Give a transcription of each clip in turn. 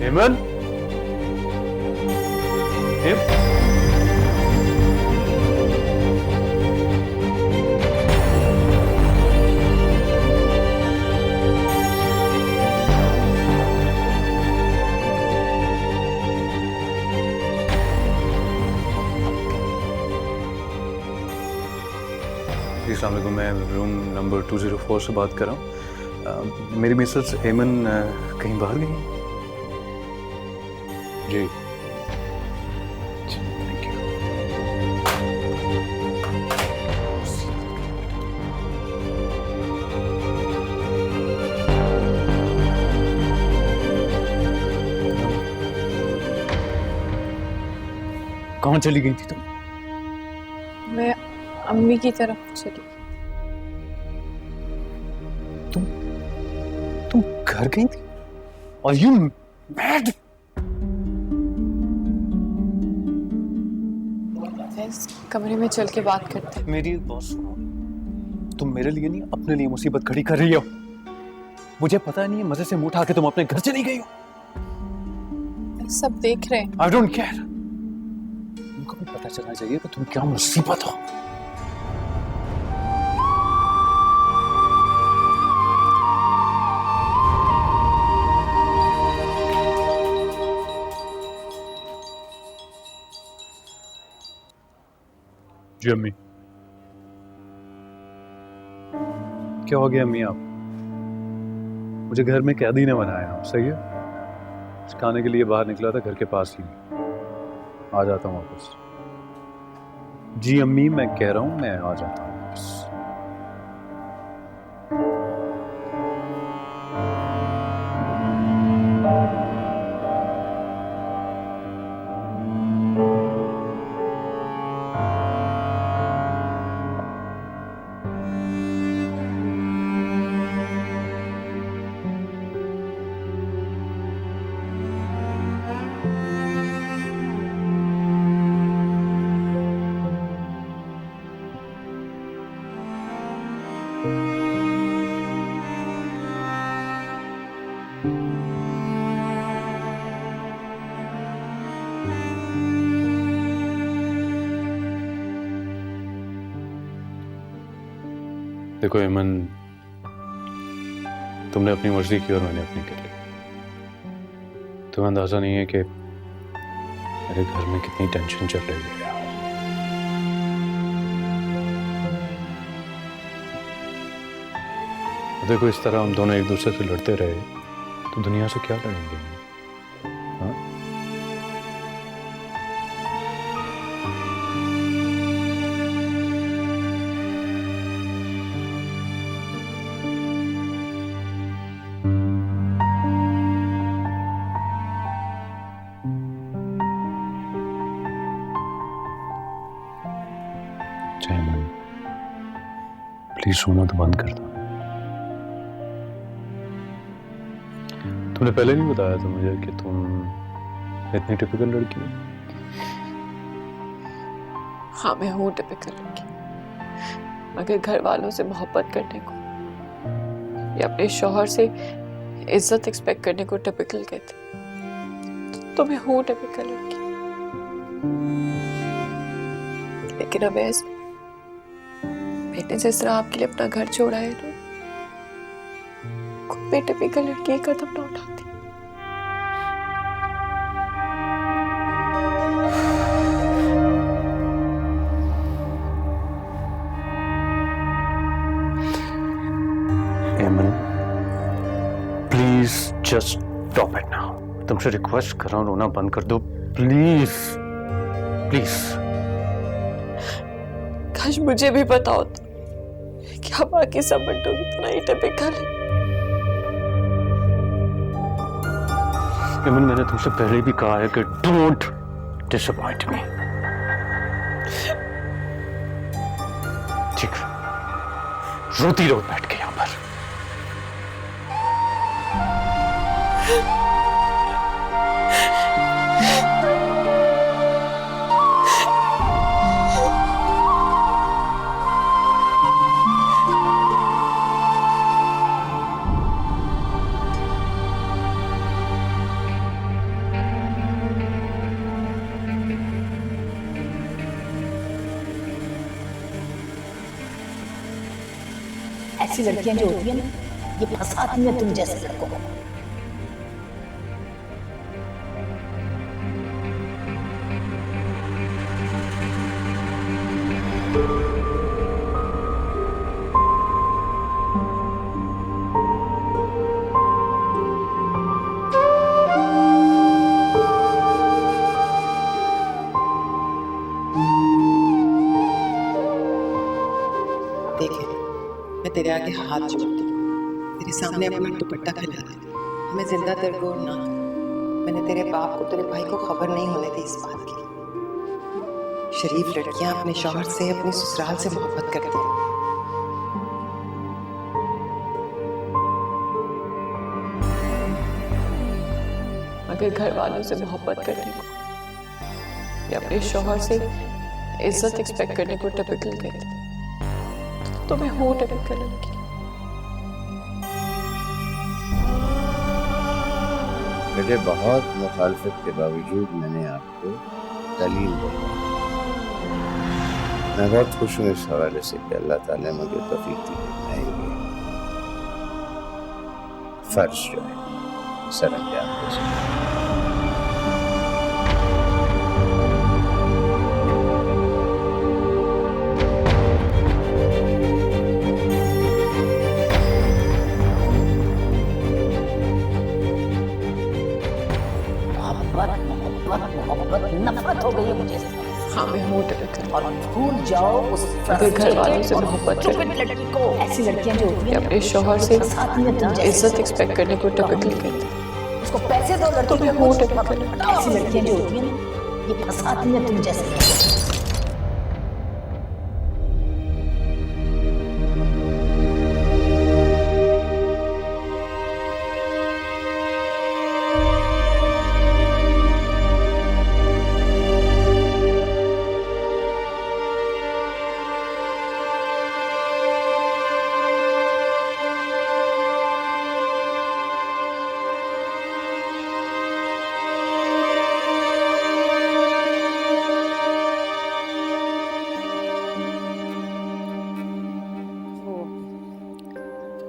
हेमन, अस्सलाम वालेकुम, मैं रूम नंबर 204 से बात कर रहा हूँ। मेरी मिसेस हेमन कहीं बाहर गई हैं? जी, थैंक यू। कहाँ चली गई थी तुम? मैं अम्मी की तरफ चली। तुम घर गई थी? Are you mad? इस कमरे में चल के बात करते हैं। मेरी बात सुनो, तुम मेरे लिए नहीं अपने लिए मुसीबत खड़ी कर रही हो। मुझे पता नहीं है, मजे से मुंह उठा के तुम अपने घर चली गई हो। सब देख रहे हैं। I don't care. तुमको भी पता चलना चाहिए कि तुम क्या मुसीबत हो। जी अम्मी। क्या हो गया अम्मी? आप मुझे घर में कैदी ने बनाया, सही है? खाने के लिए बाहर निकला था, घर के पास ही। आ जाता हूँ वापस। जी अम्मी, मैं कह रहा हूँ मैं आ जाता हूँ वापस। देखो हेमन, तुमने अपनी मर्जी की और मैंने अपनी कर ली। तुम्हें अंदाजा नहीं है कि मेरे घर में कितनी टेंशन चल रही है यार। देखो, इस तरह हम दोनों एक दूसरे से लड़ते रहे तो दुनिया से क्या लड़ेंगे? हाँ? हेमन, प्लीज सोना तो बंद कर दो। तुमने पहले नहीं बताया था मुझे कि तुम इतनी टिपिकल लड़की हो। हाँ, मैं हूँ टिपिकल लड़की, मगर घर वालों से मोहब्बत करने को या अपने शौहर से इज्जत एक्सपेक्ट करने को टिपिकल कहते। तो मैं हूँ टिपिकल लड़की, लेकिन अब ऐसे मैंने जिस तरह आपके लिए अपना घर छोड़ा है ना, खुद पे टिपिकल लड़की कदम ना उठाती। Please just stop it now. तुमसे रिक्वेस्ट कर रहा हूँ, रोना बंद कर दो प्लीज प्लीज। काश मुझे भी पता होता क्या बाकी सब बंटों की तरह ही टिपिकल है। हेमन, मैंने तुमसे पहले भी कहा है कि डोंट डिसअपॉइंट मी। ठीक, रोती रहो बैठ के यहां पर। ऐसी लड़कियां जो होती है ना, ये फंसाती हैं तुम जैसे लड़कों को। देखे, मैं तेरे आगे हाथ जोड़ती हूँ, तेरे सामने अपना दुपट्टा फैला दे, हमें जिंदा तिरगोर ना। मैंने तेरे बाप को, तेरे भाई को खबर नहीं होने दी इस बात की। शरीफ लड़कियां अपने शौहर से, अपने ससुराल से मोहब्बत करती हैं। अगर घर वालों से मोहब्बत करने को या अपने शौहर से इज्जत एक्सपेक्ट करने को टिपिकल कहते तो मैं हूँ टिपिकल लड़की। मेरे बहुत मुखालफत के बावजूद मैंने आपको दलील बोला। मैं बहुत खुश हूँ इस हवाले से कि अल्लाह ताला ने मुझे तौफीक दी है। मैं ये फर्ज जो है सर अंजाम दे सकूं। मोहब्बत नफरत हो गई है मुझे। हाँ मैं हूँ टिपिकल। और भूल जाओ उस अगर घर वालों से मोहब्बत stupid करने लड़की को। ऐसी लड़कियां जो होती या हैं अपने शौहर से फंसाती हैं तुम जैसे इज्जत एक्सपेक्ट करने को टिपिकल कहते उसको पैसे दो लड़की तो मैं को हूँ कुछ टिपिकल। मत। ऐसी लड़कियां जो होती हैं ना, ये फंसाती हैं तुम जैसे।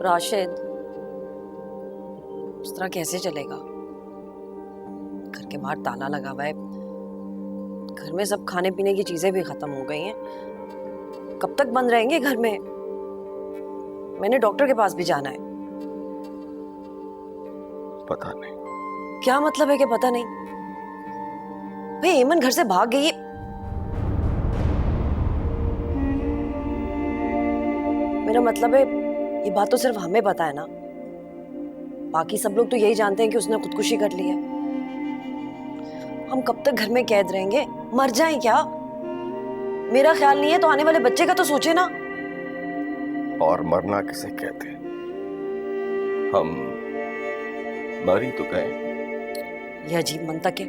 राशिद, इस तरह कैसे चलेगा? घर के बाहर ताला लगा हुआ है, घर में सब खाने पीने की चीजें भी खत्म हो गई हैं। कब तक बंद रहेंगे घर में? मैंने डॉक्टर के पास भी जाना है। पता नहीं। क्या मतलब है कि पता नहीं? भाई एमन घर से भाग गई है। मेरा मतलब है ये बात तो सिर्फ हमें पता है ना, बाकी सब लोग तो यही जानते हैं कि उसने खुदकुशी कर ली है। हम कब तक घर में कैद रहेंगे? मर जाएं क्या? मेरा ख्याल नहीं है तो आने वाले बच्चे का तो सोचे ना। और मरना किसे कहते हैं? हम मर ही तो गए। यह अजीब मंतक है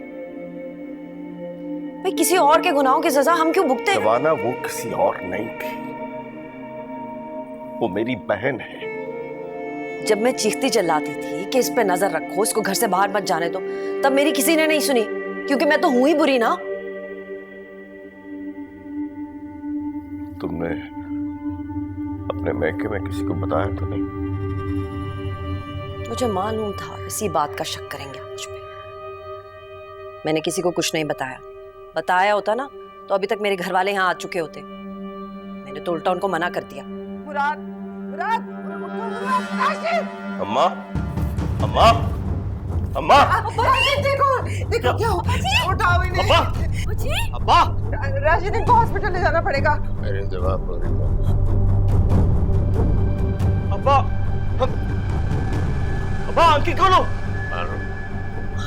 भाई, किसी और के गुनाहों की सजा हम क्यों भुगते? जवाना वो किसी और नहीं थी, वो मेरी बहन है। जब मैं चीखती चिल्लाती थी कि इस पे नजर रखो, इसको घर से बाहर मत जाने दो, तब मेरी किसी ने नहीं सुनी, क्योंकि मैं तो हूं ही बुरी ना। तुमने अपने मैके में किसी को बताया तो नहीं? मुझे मालूम था इसी बात का शक करेंगे आप मुझ पे। मैंने किसी को कुछ नहीं बताया। बताया होता ना तो अभी तक मेरे घर वाले यहाँ आ चुके होते। मैंने तो उल्टा उनको मना कर दिया। मुराद, मुराद, राशिद! अम्मा, अम्मा, अम्मा, देखो, देखो क्या हुआ? उठाओ इन्हें। अब्बा, अब्बा, राशिद, इनको हॉस्पिटल ले जाना पड़ेगा। मेरे जवाब हो रही अब्बा, अब्बा आंखें खोलो।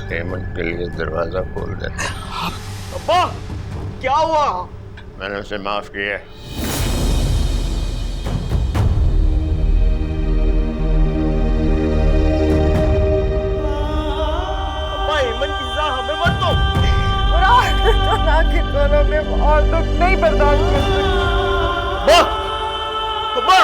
पेमेंट के लिए दरवाजा खोल दे। अब्बा, क्या हुआ? मैंने उसे माफ किया। अब्बा, एमन की सजा हमें मत दो। मुराद, आंखें खोलो, मैं और दुख नहीं बर्दाश्त कर सकती। अब्बा, अब्बा,